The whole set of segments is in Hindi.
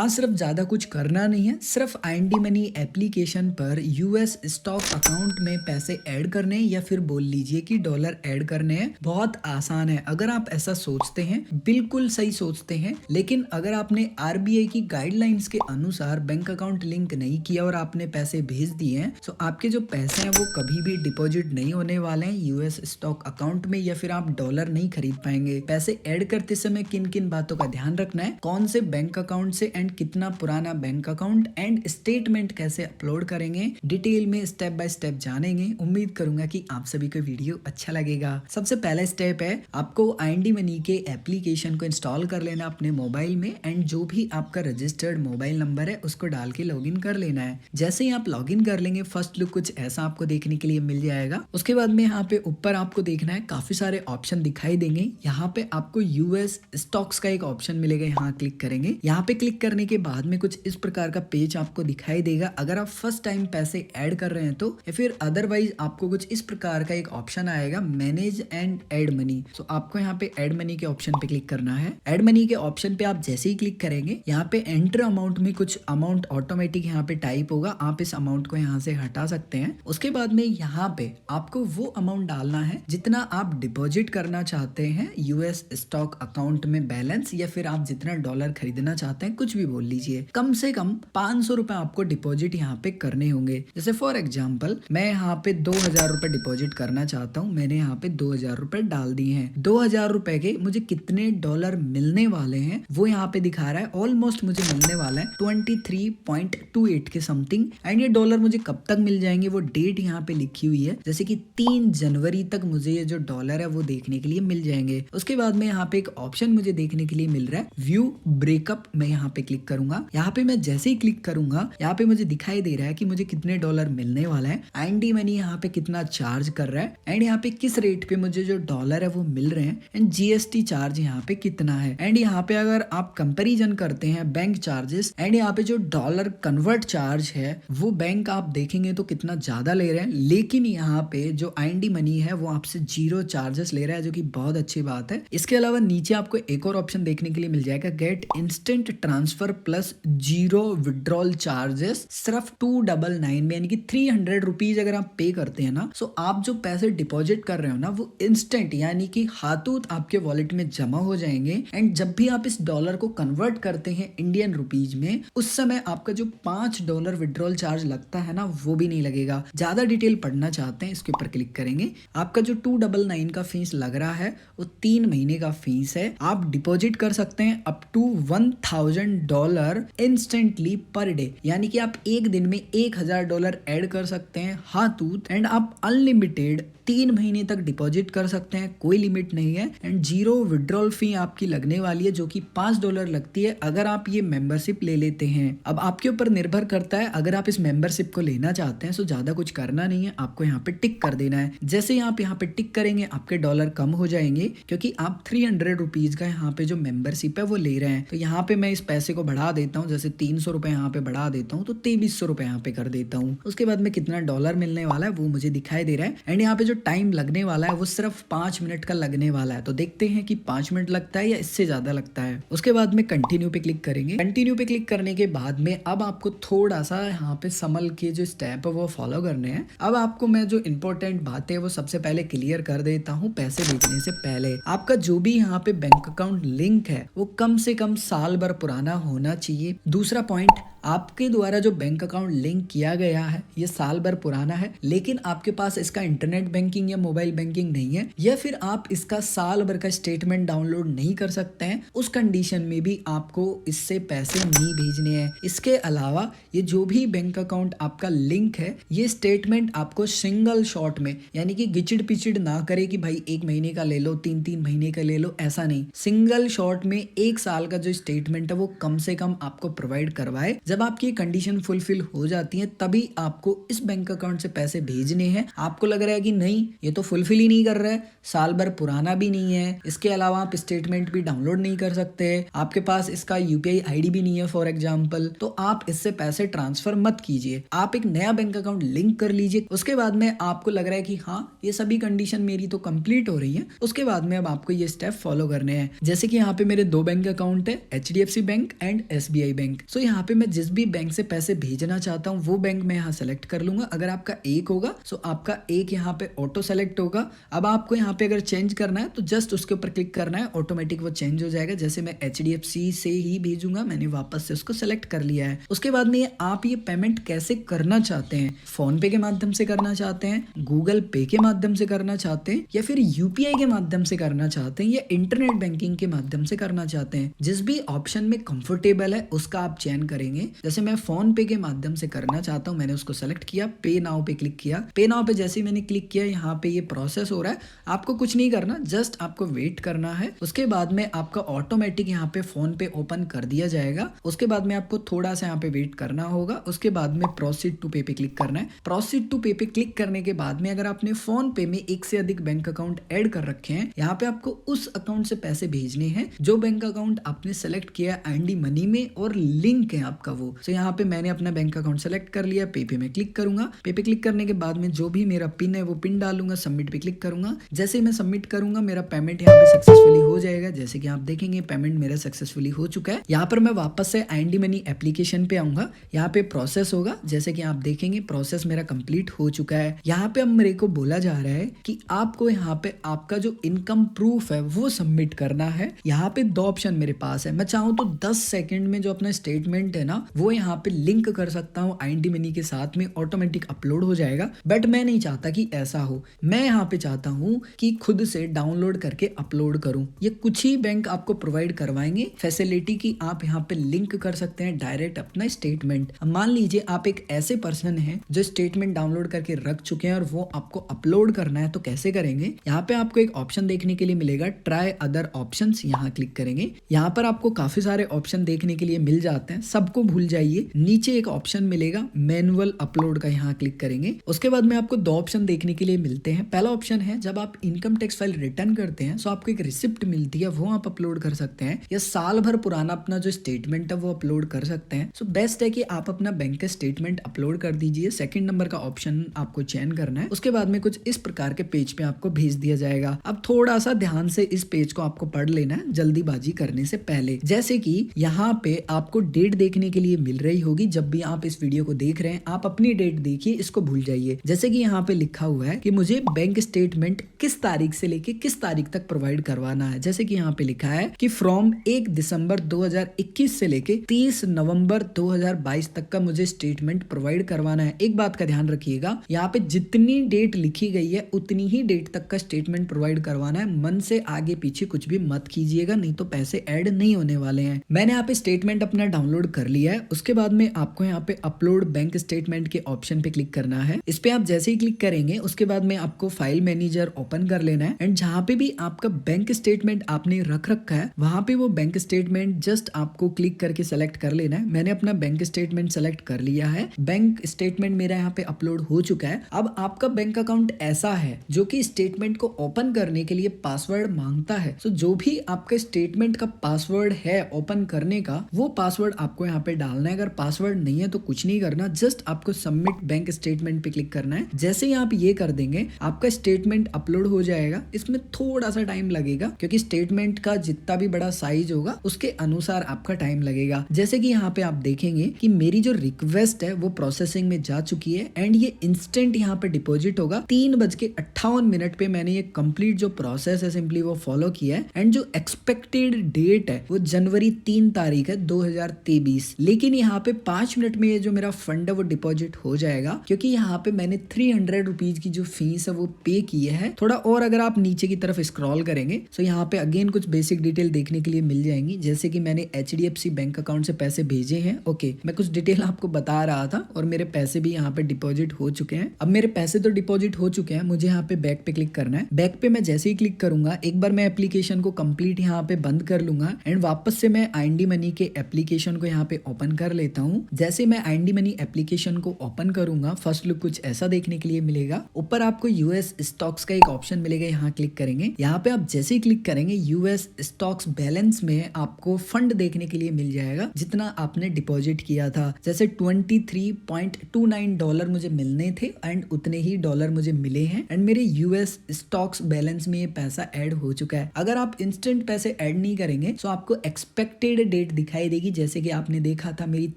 हाँ, सिर्फ ज़्यादा कुछ करना नहीं है, सिर्फ आईएनडी मनी एप्लीकेशन पर यूएस स्टॉक अकाउंट में पैसे ऐड करने हैं या फिर बोल लीजिए कि डॉलर ऐड करने हैं। बहुत आसान है। अगर आप ऐसा सोचते हैं, बिल्कुल सही सोचते हैं, लेकिन अगर आपने आरबीआई की गाइडलाइंस के अनुसार बैंक अकाउंट लिंक नहीं किया और आपने पैसे भेज दिए हैं, तो आपके जो पैसे हैं वो कभी भी डिपॉजिट नहीं होने वाले हैं यूएस स्टॉक अकाउंट में, या फिर आप डॉलर नहीं खरीद पाएंगे। पैसे ऐड करते समय किन किन बातों का ध्यान रखना है, कौन से बैंक अकाउंट से एंड कितना पुराना बैंक अकाउंट एंड स्टेटमेंट कैसे अपलोड करेंगे, डिटेल में स्टेप बाय स्टेप जानेंगे। उम्मीद करूंगा कि आप सभी को वीडियो अच्छा लगेगा। सबसे पहला स्टेप है, आपको आईएनडी मनी के एप्लीकेशन को इंस्टॉल कर लेना अपने मोबाइल में एंड जो भी आपका रजिस्टर्ड मोबाइल नंबर है उसको डाल के लॉगिन कर लेना है। जैसे ही आप लॉगिन कर लेंगे, फर्स्ट लुक कुछ ऐसा आपको देखने के लिए मिल जाएगा। उसके बाद में यहाँ पे ऊपर आपको देखना है, काफी सारे ऑप्शन दिखाई देंगे। यहाँ पे आपको यूएस स्टॉक्स का एक ऑप्शन मिलेगा, यहाँ क्लिक करेंगे। यहाँ पे क्लिक करने के बाद में कुछ इस प्रकार का पेज आपको दिखाई देगा। अगर आप फर्स्ट टाइम पैसे ऐड कर रहे हैं तो, या फिर अदरवाइज आपको कुछ इस प्रकार का एक ऑप्शन आएगा, मैनेज एंड ऐड मनी। तो आपको यहाँ पे ऐड मनी के ऑप्शन पे क्लिक करना है। ऐड मनी के ऑप्शन पे आप जैसे ही क्लिक करेंगे, यहाँ पे एंटर अमाउंट में कुछ अमाउंट ऑटोमेटिक यहाँ पे टाइप होगा। आप इस अमाउंट को यहाँ से हटा सकते हैं। उसके बाद में यहाँ पे आपको वो अमाउंट डालना है जितना आप डिपॉजिट करना चाहते हैं यूएस स्टॉक अकाउंट में बैलेंस, या फिर आप जितना डॉलर खरीदना चाहते हैं, कुछ भी बोल लीजिए। कम से कम 500 रुपए आपको डिपॉजिट यहाँ पे करने होंगे। जैसे फॉर एग्जाम्पल मैं यहाँ पे 2000 रुपए डिपॉजिट करना चाहता हूँ। मैंने यहाँ पे 2000 रुपए डाल दिए हैं। 2000 रुपए के मुझे कितने डॉलर मिलने वाले हैं वो यहाँ पे दिखा रहा है। ऑलमोस्ट मुझे मिलने वाला है 23.28 के समथिंग। एंड ये डॉलर मुझे कब तक मिल जाएंगे, वो डेट यहाँ पे लिखी हुई है, जैसे कि 3 जनवरी तक मुझे ये जो डॉलर है वो देखने के लिए मिल जाएंगे। उसके बाद में यहाँ पे एक ऑप्शन मुझे देखने के लिए मिल रहा है, व्यू ब्रेकअप। मैं यहाँ पे क्लिक करूंगा। यहाँ पे मैं जैसे ही क्लिक करूंगा, यहाँ पे मुझे दिखाई दे रहा है कि मुझे कितने डॉलर मिलने वाला है, आईएनडी मनी यहाँ पे कितना चार्ज कर रहा है, एंड यहाँ पे किस रेट पे मुझे जो डॉलर है वो मिल रहे हैं, एंड जीएसटी चार्ज यहाँ पे कितना है। एंड यहाँ पे अगर आप कंपेरिजन करते हैं बैंक चार्जेस एंड यहाँ पे जो डॉलर कन्वर्ट चार्ज है, वो बैंक आप देखेंगे तो कितना ज्यादा ले रहे हैं, लेकिन यहाँ पे जो आईएनडी मनी है वो आपसे 0 चार्जेस ले रहा है, जो कि बहुत अच्छी बात है। इसके अलावा नीचे आपको एक और ऑप्शन देखने के लिए मिल जाएगा, get instant transfer plus 0 withdrawal charges, सिर्फ 299 में, यानी कि 300 रुपीज अगर आप पे करते हैं ना, तो आप जो पैसे डिपॉजिट कर रहे हो ना वो इंस्टेंट यानी कि हाथों आपके वॉलेट में जमा हो जाएंगे। एंड जब भी आप इस डॉलर को कन्वर्ट करते हैं इंडियन रुपीज में, उस समय आपका जो $5 विड्रॉल चार्ज लगता है ना, वो भी नहीं लगेगा। ज्यादा डिटेल पढ़ना चाहते हैं, इसके ऊपर क्लिक करेंगे। आपका जो 299 का फीस लग रहा है वो 3 महीने का फीस है। आप डिपॉजिट कर सकते हैं up to $1000 instantly per day, यानी कि आप एक दिन में $1000 ऐड कर सकते हैं हाथूत। एंड आप अनलिमिटेड 3 महीने तक डिपॉजिट कर सकते हैं, कोई लिमिट नहीं है। एंड 0 विड्रॉल फी आपकी लगने वाली है, जो कि $5 लगती है अगर आप ये मेंबरशिप ले लेते हैं। अब आपके ऊपर निर्भर करता है, अगर आप इस मेंबरशिप को लेना चाहते हैं तो ज्यादा कुछ करना नहीं है, आपको यहाँ पे टिक कर देना है। जैसे ही आप यहाँ पे टिक करेंगे, आपके डॉलर कम हो जाएंगे, क्योंकि आप 300 रुपीज का यहाँ पे जो मेंबरशिप है वो ले रहे हैं। तो यहाँ पे मैं इस पैसे को बढ़ा देता हूँ, जैसे 300 रुपए यहाँ पे बढ़ा देता हूँ, तो 2300 रुपए यहाँ पे कर देता हूँ। उसके बाद में कितना डॉलर मिलने वाला है वो मुझे दिखाई दे रहा है। एंड यहाँ पे जो टाइम लगने वाला है वो सिर्फ 5 मिनट का लगने वाला है। तो देखते हैं कि 5 मिनट लगता है या इससे ज्यादा लगता है। उसके बाद में कंटिन्यू पे क्लिक करेंगे। कंटिन्यू पे क्लिक करने के बाद में अब आपको थोड़ा सा यहाँ पे संभल के जो स्टेप है वो फॉलो करने हैं। अब आपको मैं जो इंपॉर्टेंट बात है वो सबसे पहले क्लियर कर देता हूँ। पैसे भेजने से पहले आपका जो भी यहाँ पे बैंक अकाउंट लिंक है वो कम से कम साल भर पुराना होना चाहिए। दूसरा पॉइंट, आपके द्वारा जो बैंक अकाउंट लिंक किया गया है ये साल भर पुराना है, लेकिन आपके पास इसका इंटरनेट बैंकिंग या मोबाइल बैंकिंग नहीं है, या फिर आप इसका साल भर का स्टेटमेंट डाउनलोड नहीं कर सकते हैं, उस कंडीशन में भी आपको इससे पैसे नहीं भेजने हैं। इसके अलावा ये जो भी बैंक अकाउंट आपका लिंक है, ये स्टेटमेंट आपको सिंगल शॉट में, यानी कि गिचिड़ पिचिड़ ना करे कि भाई 1 महीने का ले लो, 3 महीने का ले लो, ऐसा नहीं। सिंगल शॉट में 1 साल का जो स्टेटमेंट है वो कम से कम आपको प्रोवाइड करवाए, जब आपकी ये कंडीशन फुलफिल हो जाती है तभी आपको इस बैंक अकाउंट से पैसे भेजने हैं। आपको लग रहा है कि नहीं ये तो फुलफिल ही नहीं कर रहा है, साल भर पुराना भी नहीं है, इसके अलावा आप स्टेटमेंट भी डाउनलोड नहीं कर सकते, आपके पास इसका यूपीआई आईडी भी नहीं है फॉर एग्जांपल, तो आप इससे पैसे ट्रांसफर मत कीजिए। आप एक नया बैंक अकाउंट लिंक कर लीजिए। उसके बाद में आपको लग रहा है कि हाँ ये सभी कंडीशन मेरी तो कंप्लीट हो रही है, उसके बाद में अब आपको ये स्टेप फॉलो करने हैं। जैसे कि यहाँ पे मेरे 2 बैंक अकाउंट है, HDFC bank and SBI bank. So यहाँ पे मैं जिस भी बैंक से पैसे भेजना चाहता हूँ वो बैंक मैं यहाँ सेलेक्ट कर लूंगा। अगर आपका एक होगा सो आपका एक यहाँ पे ऑटो सेलेक्ट होगा। अब आपको यहाँ पे अगर चेंज करना है तो जस्ट उसके ऊपर क्लिक करना है, ऑटोमेटिक वो चेंज हो जाएगा। जैसे मैं HDFC से ही भेजूंगा, मैंने वापस से उसको सेलेक्ट कर लिया है। उसके बाद में आप ये पेमेंट कैसे करना चाहते हैं, फोन पे के माध्यम से करना चाहते हैं, गूगल पे के माध्यम से करना चाहते हैं, या फिर यूपीआई के माध्यम से करना चाहते हैं, या इंटरनेट बैंकिंग के माध्यम से करना चाहते हैं, जिस भी ऑप्शन में कंफर्टेबल है उसका आप चयन करेंगे। जैसे मैं फोन पे के माध्यम से करना चाहता हूँ, मैंने उसको सेलेक्ट किया, पे नाउ पे क्लिक किया। पे नाउ पे जैसे ही मैंने क्लिक किया यहाँ पे ये प्रोसेस हो रहा है। आपको कुछ नहीं करना, जस्ट आपको वेट करना है। उसके बाद में आपका ऑटोमेटिक यहाँ पे फोन पे ओपन कर दिया जाएगा। उसके बाद में आपको थोड़ा सा यहाँ पे वेट करना होगा। उसके बाद में प्रोसीड टू पे पे क्लिक करना है। प्रोसीड टू पे पे क्लिक करने के बाद में अगर आपने फोन पे में एक से अधिक बैंक अकाउंट ऐड कर रखे हैं, यहाँ पे आपको उस अकाउंट से पैसे भेजने हैं जो बैंक अकाउंट आपने सेलेक्ट किया आईडी मनी में और लिंक है आपका वो। तो यहाँ पे मैंने अपना बैंक अकाउंट सेलेक्ट कर लिया, पे पे में क्लिक करूंगा। पे पे क्लिक करने के बाद में जो भी मेरा पिन है वो पिन डालूंगा, सबमिट पे क्लिक करूंगा। जैसे ही मैं सबमिट करूंगा मेरा पेमेंट यहाँ पे सक्सेसफुली हो जाएगा। जैसे कि आप देखेंगे पेमेंट मेरा सक्सेसफुली हो चुका है। यहाँ पर मैं वापस से आईडी मनी एप्लीकेशन पे आऊंगा, यहाँ पे प्रोसेस होगा। जैसे कि आप देखेंगे प्रोसेस मेरा कंप्लीट हो चुका है। यहाँ पे अब मेरे को बोला जा रहा है कि आपको यहाँ पे आपका जो इनकम प्रूफ है वो सबमिट करना है। यहाँ पे 2 ऑप्शन मेरे पास है। मैं चाहूँ तो 10 सेकंड में जो अपना स्टेटमेंट है ना वो यहाँ पे लिंक कर सकता हूँ आईडी मनी के साथ में, ऑटोमेटिक अपलोड हो जाएगा। बट मैं नहीं चाहता कि ऐसा हो, मैं यहाँ पे चाहता हूँ कि खुद से डाउनलोड करके अपलोड करूँ। ये कुछ ही बैंक आपको प्रोवाइड करवाएंगे फैसिलिटी की आप यहाँ पे लिंक कर सकते हैं डायरेक्ट अपना स्टेटमेंट। मान लीजिए आप एक ऐसे पर्सन हैं जो स्टेटमेंट डाउनलोड करके रख चुके हैं और वो आपको अपलोड करना है, तो कैसे करेंगे। यहाँ पे आपको एक ऑप्शन देखने के लिए मिलेगा, ट्राई अदर ऑप्शंस, यहाँ क्लिक करेंगे। यहाँ पर आपको काफी सारे ऑप्शन देखने के लिए मिल जाते हैं, सबको भूल जाइए। नीचे एक ऑप्शन मिलेगा मैनुअल अपलोड का, यहाँ क्लिक करेंगे। उसके बाद में आपको 2 ऑप्शन देखने के लिए मिलते हैं। पहला ऑप्शन है जब आप इनकम टैक्स फाइल रिटर्न करते हैं तो आपको एक रिसिप्ट मिलती है, वो आप अपलोड कर सकते हैं, या साल भर पुराना अपना जो स्टेटमेंट है वो अपलोड कर सकते हैं। सो बेस्ट है कि आप अपना बैंक का स्टेटमेंट अपलोड कर दीजिए। सेकंड नंबर का ऑप्शन आपको चयन करना है। उसके बाद में कुछ इस प्रकार के पेज पे आपको भेज दिया जाएगा। अब थोड़ा सा ध्यान से इस पेज को आपको पढ़ लेना है जल्दीबाजी करने से पहले। जैसे कि यहाँ पे आपको डेट देखने के लिए मिल रही होगी, जब भी आप इस वीडियो को देख रहे हैं आप अपनी डेट देखिए, इसको भूल जाइए। जैसे कि यहाँ पे लिखा हुआ है कि मुझे बैंक स्टेटमेंट किस तारीख से लेके किस तारीख तक प्रोवाइड करवाना है। जैसे कि यहाँ पे लिखा है कि फ्रॉम 1 दिसंबर 2021 से लेके 30 नवंबर 2022 तक का मुझे स्टेटमेंट प्रोवाइड करवाना है। एक बात का ध्यान रखिएगा, यहाँ पे जितनी डेट लिखी गई है उतनी ही डेट तक का स्टेटमेंट प्रोवाइड करवाना है। मन से आगे पीछे कुछ भी मत कीजिएगा, नहीं तो पैसे ऐड नहीं होने वाले हैं। मैंने यहाँ पे स्टेटमेंट अपना डाउनलोड कर लिया है। उसके बाद में आपको यहाँ पे अपलोड बैंक स्टेटमेंट के ऑप्शन पे क्लिक करना है। इस पे आप जैसे ही क्लिक करेंगे उसके बाद में आपको फाइल मैनेजर ओपन कर लेना है, एंड जहाँ पे भी आपका बैंक स्टेटमेंट आपने रख रखा है वहां पे वो बैंक स्टेटमेंट जस्ट आपको क्लिक करके सेलेक्ट कर लेना है। मैंने अपना बैंक स्टेटमेंट सेलेक्ट कर लिया है। बैंक स्टेटमेंट मेरा यहाँ पे अपलोड हो चुका है। अब आपका बैंक अकाउंट ऐसा है जो कि स्टेटमेंट को ओपन करने के लिए पासवर्ड मांगता है। तो जो भी आपके स्टेटमेंट का पासवर्ड है ओपन करने का, वो पासवर्ड आपको यहाँ पे डालना है। अगर पासवर्ड नहीं है तो कुछ नहीं करना, जस्ट आपको सबमिट बैंक स्टेटमेंट पे क्लिक करना है। जैसे ही आप ये कर देंगे आपका स्टेटमेंट अपलोड हो जाएगा। इसमें थोड़ा सा टाइम लगेगा क्योंकि स्टेटमेंट का जितना भी बड़ा साइज होगा उसके अनुसार आपका टाइम लगेगा। जैसे कि यहाँ पे आप देखेंगे कि मेरी जो रिक्वेस्ट है वो प्रोसेसिंग में जा चुकी है, एंड ये इंस्टेंट यहाँ पे डिपॉजिट होगा। 3:58 पे मैंने ये कंप्लीट जो प्रोसेस है सिंपली वो फॉलो किया है, एंड जो एक्सपेक्टेड डेट है वो जनवरी 3 तारीख है 2023। लेकिन यहाँ पे 5 मिनट में ये जो मेरा फंड है वो डिपॉजिट हो जाएगा, क्योंकि यहाँ पे मैंने 300 रुपीज की जो फीस है वो पे की है। थोड़ा और अगर आप नीचे की तरफ स्क्रॉल करेंगे तो यहाँ पे अगेन कुछ बेसिक डिटेल देखने के लिए मिल जाएंगी। जैसे कि मैंने HDFC बैंक अकाउंट से पैसे भेजे हैं। ओके, मैं कुछ डिटेल आपको बता रहा था और मेरे पैसे भी यहाँ पे डिपॉजिट हो चुके हैं। अब मेरे पैसे तो डिपॉजिट हो चुके हैं, मुझे यहाँ पे बैक पे क्लिक करना है। बैक पे मैं जैसे ही क्लिक करूंगा एक बार मैं एप्लीकेशन को कंप्लीट यहाँ पे बंद कर लूंगा, एंड वापस से मैं आईडी मनी के एप्लीकेशन को यहाँ पे ओपन कर लेता हूँ। जैसे मैं आईएनडी मनी एप्लीकेशन को ओपन करूंगा, फर्स्ट लुक कुछ ऐसा देखने के लिए मिलेगा। ऊपर आपको यूएस स्टॉक्स का एक ऑप्शन मिलेगा, यहाँ क्लिक करेंगे। यहाँ पे आप जैसे ही क्लिक करेंगे यूएस स्टॉक्स बैलेंस में आपको फंड देखने के लिए मिल जाएगा, जितना आपने डिपॉजिट किया था। जैसे $23.29 मुझे मिलने थे एंड उतने ही डॉलर मुझे मिले हैं एंड मेरे यूएस स्टॉक्स बैलेंस में ये पैसा ऐड हो चुका है। अगर आप इंस्टेंट पैसे ऐड नहीं करेंगे तो आपको एक्सपेक्टेड डेट दिखाई देगी, जैसे कि आपने देखा था मेरी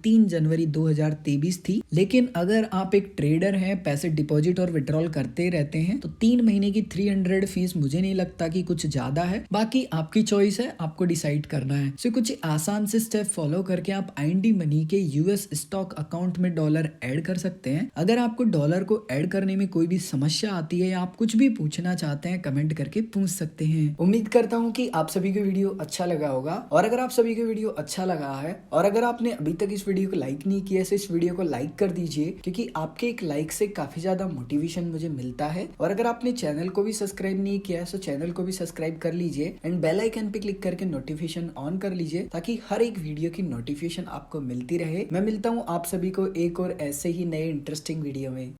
3 जनवरी 2023 थी। लेकिन अगर आप एक ट्रेडर हैं, पैसे डिपॉजिट और विड्रॉल करते रहते हैं, तो 3 महीने की 300 फीस मुझे नहीं लगता कि कुछ ज्यादा है। बाकी आपकी चॉइस है, आपको डिसाइड करना है। सो कुछ आसान से स्टेप फॉलो करके आप आईएनडी मनी के यूएस स्टॉक अकाउंट में डॉलर ऐड कर सकते हैं। अगर आपको डॉलर को ऐड करने में कोई भी समस्या आती है या आप कुछ भी पूछना चाहते हैं, कमेंट करके पूछ सकते हैं। उम्मीद करता हूँ कि आप सभी को वीडियो अच्छा लगा होगा, और अगर आप सभी को वीडियो अच्छा लगा है और अगर आपने अभी तक इस वीडियो को लाइक नहीं किया है, इस वीडियो को लाइक कर दीजिए, क्योंकि आपके एक लाइक से काफी ज्यादा मोटिवेशन मुझे मिलता है। और अगर आपने चैनल को भी सब्सक्राइब नहीं किया है तो चैनल को भी सब्सक्राइब कर लीजिए एंड बेल आइकन पे क्लिक करके नोटिफिकेशन ऑन कर लीजिए, ताकि हर एक वीडियो की नोटिफिकेशन आपको मिलती रहे। मैं मिलता हूँ आप सभी को एक और ऐसे ही नए इंटरेस्टिंग वीडियो में।